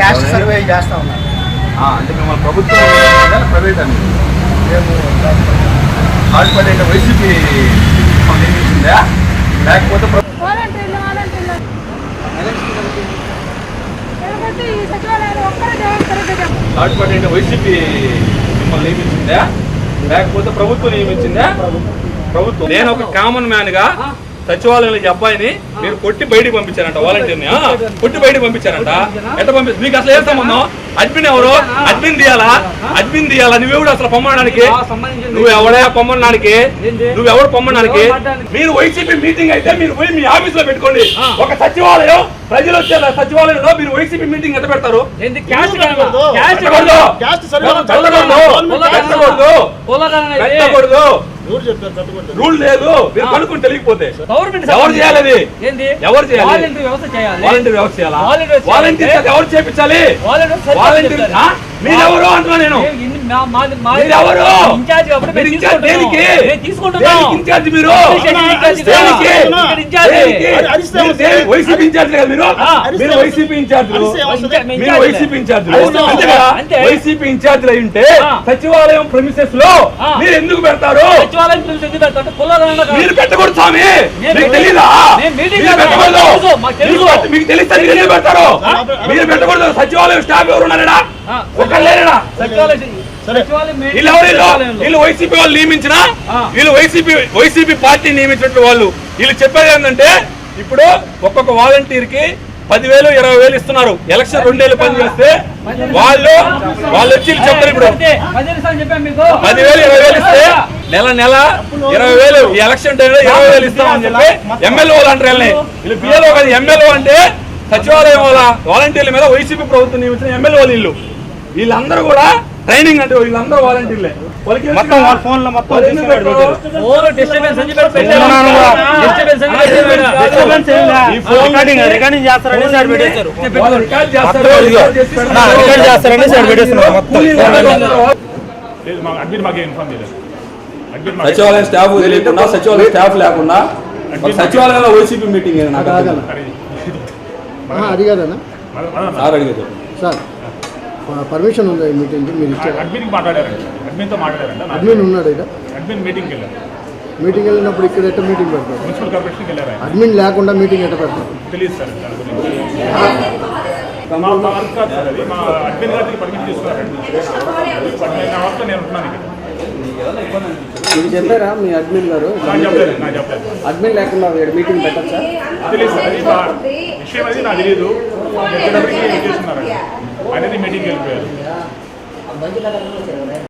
Caste survey చేస్తా ఉన్నారు. అంటే మిమ్మల్ని ప్రభుత్వం ప్రైవేట్ అని మేము ఆడిపడే వైసీపీ నియమించిందా లేకపోతే ఆడిపడే వైసీపీ మిమ్మల్ని నియమించిందా లేకపోతే ప్రభుత్వం నియమించిందా? ప్రభుత్వం. నేను ఒక కామన్ మ్యాన్ గా సచివాలయంలో ఈ అబ్బాయిని మీరు కొట్టి బయటికి పంపించారంట, వాలంటీర్ని కొట్టి బయటికి పంపించారంట. ఎట్లా పంపిస్తారు? మీకు అసలు ఏ సంబంధం? అడ్మిన్ ఎవరు? అడ్మిన్ తీయాలా? నువ్వెవడు అసలు పొమ్మడానికి? నువ్వు ఎవడే పొమ్మడానికి? నువ్వెవడు పొమ్మడానికి? మీరు వైసీపీ మీటింగ్ అయితే మీరు పోయి మీ ఆఫీస్ లో పెట్టుకోండి. ఒక సచివాలయం ప్రజలు వచ్చే సచివాలయంలో మీరు వైసీపీ మీటింగ్ ఎంత పెడతారు? రూల్ లేదు. మీరు కనుక్కుని తెలియకపోతే ఎవరు చేయాలి? ఎవరు చేయాలి? వాలంటీర్ వ్యవస్థ చేయాలా? వాలంటీర్ ఎవరు చేపించాలి? వాలంటీర్ మీరెవరు అంటున్నా నేను. మీరెవరు? ఇన్ఛార్జ్ మీరు వైసీపీ ఇన్ఛార్జ్ కదా మీరు. మీరు వైసీపీ ఇన్ఛార్జ్లు, మీరు వైసీపీ ఇన్ఛార్జ్లు అంతే కదా. వైసీపీ ఇన్ఛార్జ్లు అయి ఉంటే సచివాలయం ప్రెమిసెస్ లో మీరు ఎందుకు పెడతారు? మీరు పెట్టకూడదు స్వామి. మీకు తెలీదా? మీకు తెలిస్తే మీరు ఎందుకు పెడతారు? మీరు పెట్టకూడదు. సచివాలయం స్టాఫ్ ఎవరు ఉన్నారా? వీళ్ళు వైసీపీ వాళ్ళు నియమించిన వీళ్ళు వైసీపీ పార్టీ నియమించినట్టు వాళ్ళు వీళ్ళు చెప్పేది ఏంటంటే ఇప్పుడు ఒక్కొక్క వాలంటీర్ కి 10,000 20,000 ఇస్తున్నారు. ఎలక్షన్ 2 ఏళ్ళు పని చేస్తే వాళ్ళు వచ్చి చెప్తారు ఇప్పుడు 10,000 20,000 ఇస్తే నెల 20,000 ఈ ఎలక్షన్ టైంలో 20,000 ఇస్తామని చెప్పి ఎమ్మెల్యే వాళ్ళు అంటారు. వీళ్ళు పిఎల్ఓ కాదు, ఎమ్మెల్యే అంటే సచివాలయం వాళ్ళ వాలంటీర్ల మీద వైసీపీ ప్రభుత్వం నియమించిన ఎమ్మెల్యే వాళ్ళు వీళ్ళందరూ కూడా ట్రైనింగ్ అంటే వీళ్ళందరూ వాలంటీర్లే. సచివాలయం స్టాఫ్ తెలియకుండా సచివాలయం స్టాఫ్ లేకుండా సచివాలయంలో వైసీపీ మీటింగ్ అది కాదన్నా సార్ అడిగారు. సార్ పర్మిషన్ ఉందా ఈ మీటింగ్? మీరు అడ్మిన్ మాట్లాడారండి. అడ్మిన్తో మాట్లాడారంట. అడ్మిన్ ఉన్నాడు ఇక్కడ. అడ్మిన్ మీటింగ్కి వెళ్ళారు. మీటింగ్ వెళ్ళినప్పుడు ఇక్కడ ఎట్లా మీటింగ్ పెడతారు? మున్సిపల్ కార్పొరేషన్కి వెళ్ళారు. అడ్మిన్ లేకుండా మీటింగ్ ఎట్లా పెడతారు? తెలియదు సార్. మా వర్క్ కాదు సార్ అది. మా అడ్మిన్ గారికి పర్మిషన్ తీసుకున్నారండి. నా వర్క్ నేను ఉంటున్నాను ఇక్కడ. మీరు చెప్పారా మీ అడ్మిన్ గారు? నాకు చెప్పలేదు. అడ్మిన్ లేకుండా మీటింగ్ పెట్టచ్చా? తెలియదు సార్. అది విషయం అది నాకు తెలియదు. చేస్తున్నారండి అనేది మీటింగ్కి వెళ్ళిపోయారు.